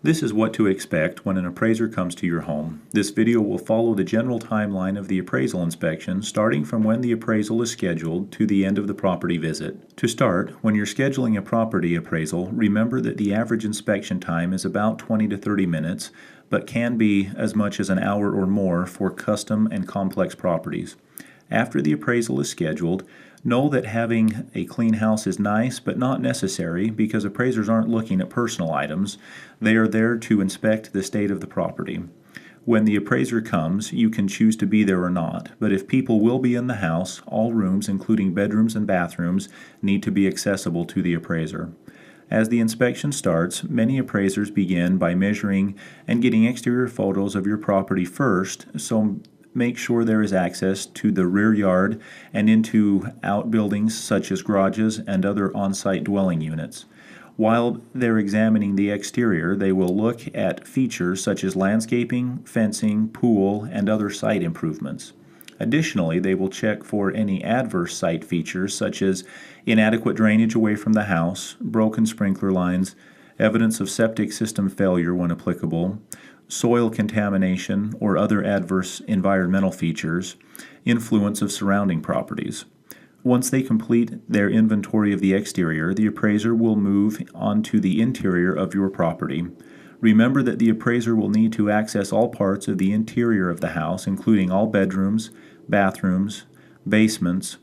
This is what to expect when an appraiser comes to your home. This video will follow the general timeline of the appraisal inspection, starting from when the appraisal is scheduled to the end of the property visit. To start, when you're scheduling a property appraisal, remember that the average inspection time is about 20 to 30 minutes, but can be as much as an hour or more for custom and complex properties. After the appraisal is scheduled, know that having a clean house is nice but not necessary because appraisers aren't looking at personal items. They are there to inspect the state of the property. When the appraiser comes, you can choose to be there or not, but if people will be in the house, all rooms, including bedrooms and bathrooms, need to be accessible to the appraiser. As the inspection starts, many appraisers begin by measuring and getting exterior photos of your property first, so make sure there is access to the rear yard and into outbuildings such as garages and other on-site dwelling units. While they're examining the exterior, they will look at features such as landscaping, fencing, pool, and other site improvements. Additionally, they will check for any adverse site features such as inadequate drainage away from the house, broken sprinkler lines, evidence of septic system failure when applicable, soil contamination or other adverse environmental features, influence of surrounding properties. Once they complete their inventory of the exterior, the appraiser will move on to the interior of your property. Remember that the appraiser will need to access all parts of the interior of the house, including all bedrooms, bathrooms, basements,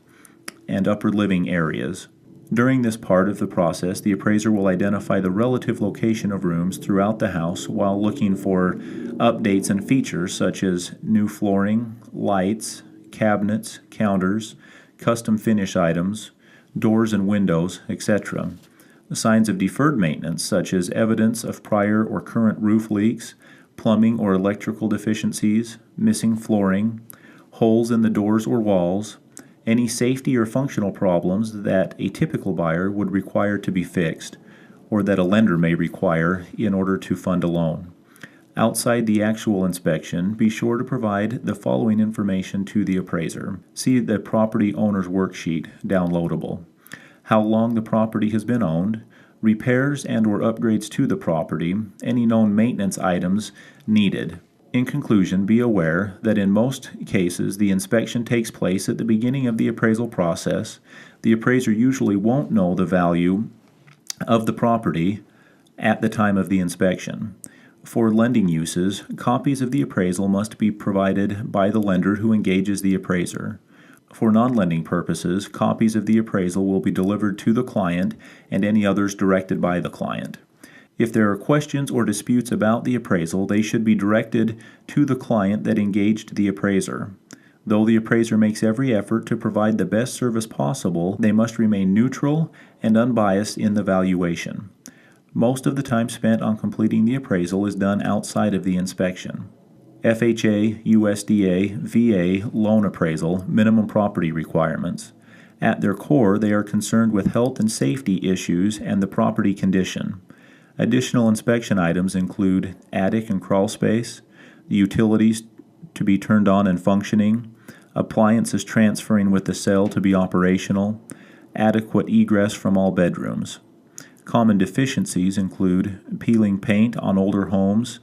and upper living areas. During this part of the process, the appraiser will identify the relative location of rooms throughout the house while looking for updates and features such as new flooring, lights, cabinets, counters, custom finish items, doors and windows, etc. Signs of deferred maintenance such as evidence of prior or current roof leaks, plumbing or electrical deficiencies, missing flooring, holes in the doors or walls, any safety or functional problems that a typical buyer would require to be fixed, or that a lender may require in order to fund a loan. Outside the actual inspection, be sure to provide the following information to the appraiser. See the property owner's worksheet downloadable. How long the property has been owned, repairs and or upgrades to the property, any known maintenance items needed. In conclusion, be aware that in most cases the inspection takes place at the beginning of the appraisal process. The appraiser usually won't know the value of the property at the time of the inspection. For lending uses, copies of the appraisal must be provided by the lender who engages the appraiser. For non-lending purposes, copies of the appraisal will be delivered to the client and any others directed by the client. If there are questions or disputes about the appraisal, they should be directed to the client that engaged the appraiser. Though the appraiser makes every effort to provide the best service possible, they must remain neutral and unbiased in the valuation. Most of the time spent on completing the appraisal is done outside of the inspection. FHA, USDA, VA, loan appraisal, minimum property requirements. At their core, they are concerned with health and safety issues and the property condition. Additional inspection items include attic and crawl space, the utilities to be turned on and functioning, appliances transferring with the sale to be operational, adequate egress from all bedrooms. Common deficiencies include peeling paint on older homes,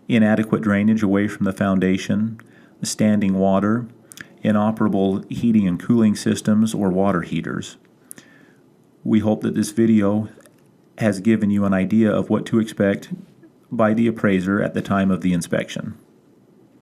inadequate drainage away from the foundation, standing water, inoperable heating and cooling systems or water heaters. We hope that this video has given you an idea of what to expect by the appraiser at the time of the inspection.